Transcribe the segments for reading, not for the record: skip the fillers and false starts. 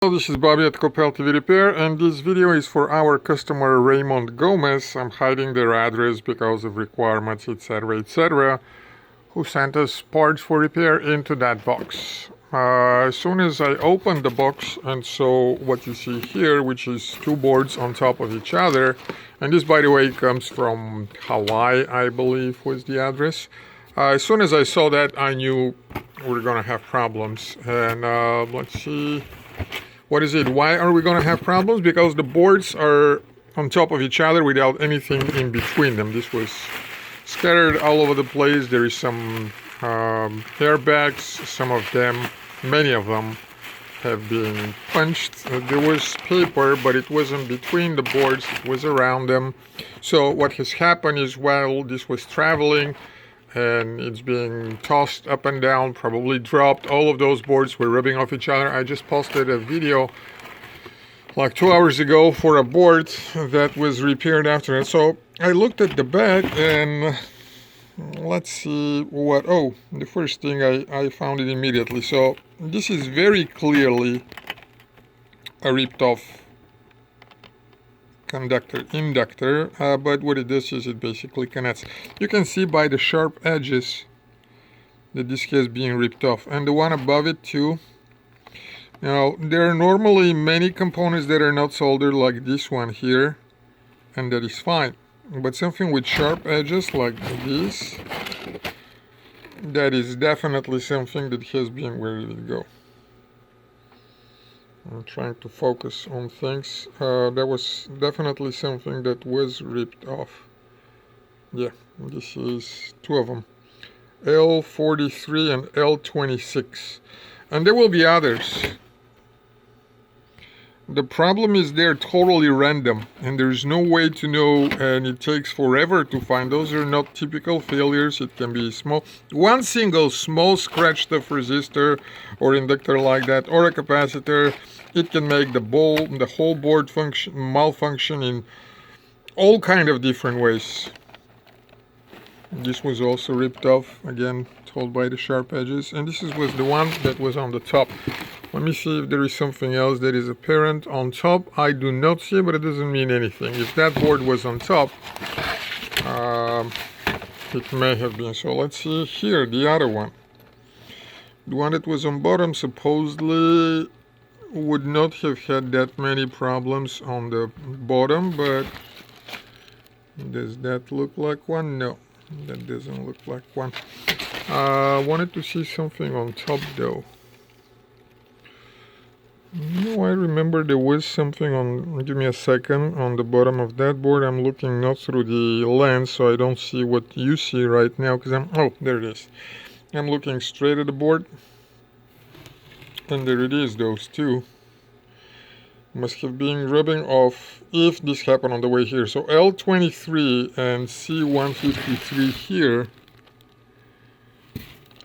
Hello, this is Bobby at Copel TV Repair, and this video is for our customer Raymond Gomez. I'm hiding their address because of requirements, etc., who sent us parts for repair into that box. As soon as I opened the box and saw what you see here, which is two boards on top of each other, and this, by the way, comes from Hawaii, I believe was the address. As soon as I saw that, I knew we were going to have problems. And let's see. What is it? Why are we going to have problems? Because the boards are on top of each other without anything in between them. This was scattered all over the place. There is some airbags. Some of them, many of them, have been punched. There was paper, but it wasn't between the boards. It was around them. So what has happened is while this was traveling, and it's being tossed up and down, probably dropped. All of those boards were rubbing off each other. I just posted a video like 2 hours ago for a board that was repaired after it. So I looked at the bag and let's see what, oh, the first thing I found it immediately. So this is very clearly a ripped off inductor, but what it does is it basically connects. You can see by the sharp edges that this has been ripped off, and the one above it too. Now there are normally many components that are not soldered like this one here, and that is fine, but something with sharp edges like this, that is definitely something that has been, where did it go? I'm trying to focus on things. That was definitely something that was ripped off. Yeah, this is two of them. L43 and L26. And there will be others. The problem is they're totally random, and there's no way to know, and it takes forever to find. Those are not typical failures. It can be small. One single small scratched off resistor or inductor like that, or a capacitor, it can make the whole board malfunction in all kind of different ways. This was also ripped off, again, told by the sharp edges, and this was the one that was on the top. Let me see if there is something else that is apparent on top. I do not see, but it doesn't mean anything. If that board was on top, it may have been. So let's see here, the other one. The one that was on bottom supposedly would not have had that many problems on the bottom, but does that look like one? No, that doesn't look like one. Wanted to see something on top though. No, I remember there was something on, give me a second, on the bottom of that board. I'm looking not through the lens, so I don't see what you see right now, because oh, there it is. I'm looking straight at the board, and there it is, those two. Must have been rubbing off if this happened on the way here. So L23 and C153 here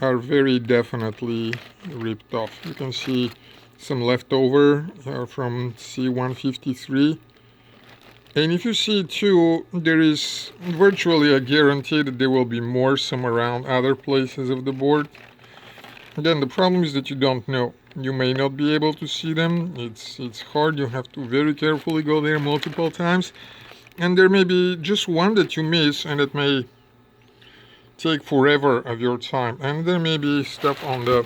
are very definitely ripped off. You can see some leftover from C153, and if you see too, there is virtually a guarantee that there will be more some around other places of the board. Again, the problem is that you don't know. You may not be able to see them. It's hard. You have to very carefully go there multiple times, and there may be just one that you miss, and it may take forever of your time. And there may be stuff on the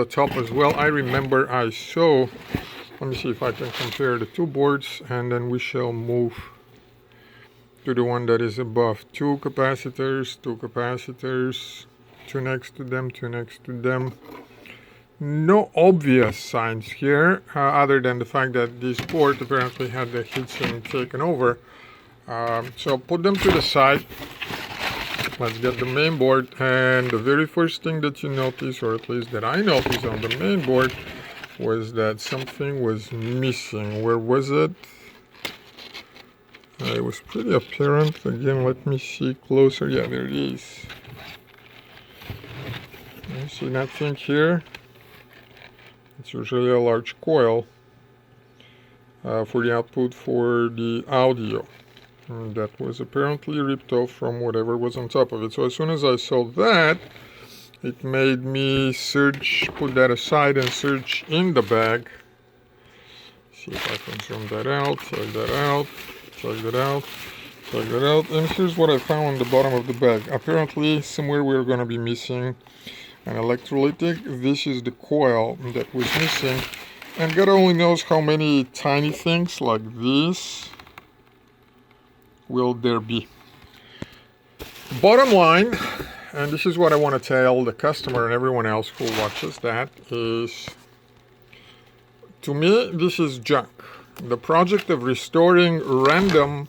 top as well. I remember I saw, let me see if I can compare the two boards, and then we shall move to the one that is above. Two capacitors, two next to them. No obvious signs here, other than the fact that this board apparently had the heatsink taken over. So put them to the side. Let's get the main board, and the very first thing that you notice, or at least that I noticed on the main board, was that something was missing. Where was it? It was pretty apparent. Again, let me see closer. Yeah, there it is. You see nothing here? It's usually a large coil for the output for the audio. And that was apparently ripped off from whatever was on top of it. So as soon as I saw that, it made me search, put that aside and search in the bag see if I can zoom that out, check that out, check that out, check that out. And here's what I found on the bottom of the bag. Apparently, somewhere we're going to be missing an electrolytic. This is the coil that was missing. And God only knows how many tiny things like this will there be. Bottom line, and this is what I want to tell the customer and everyone else who watches that, is, to me, this is junk. The project of restoring random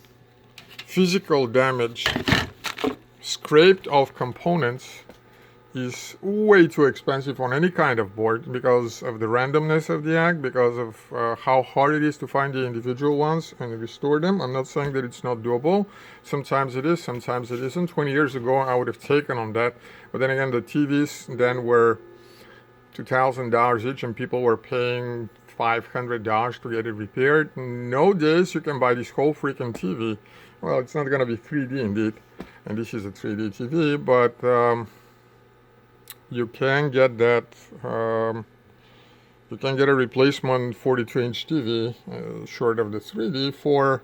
physical damage scraped off components is way too expensive on any kind of board because of the randomness of the act, because of how hard it is to find the individual ones and restore them. I'm not saying that it's not doable. Sometimes it is, sometimes it isn't. 20 years ago, I would have taken on that. But then again, the TVs then were $2,000 each and people were paying $500 to get it repaired. Nowadays, you can buy this whole freaking TV. Well, it's not going to be 3D indeed, and this is a 3D TV, but you can get that, you can get a replacement 42-inch TV, short of the 3D, for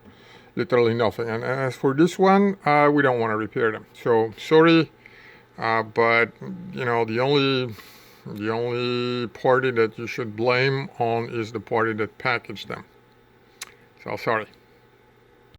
literally nothing. And as for this one, we don't want to repair them. So, sorry, but, you know, the only party that you should blame on is the party that packaged them. So, sorry.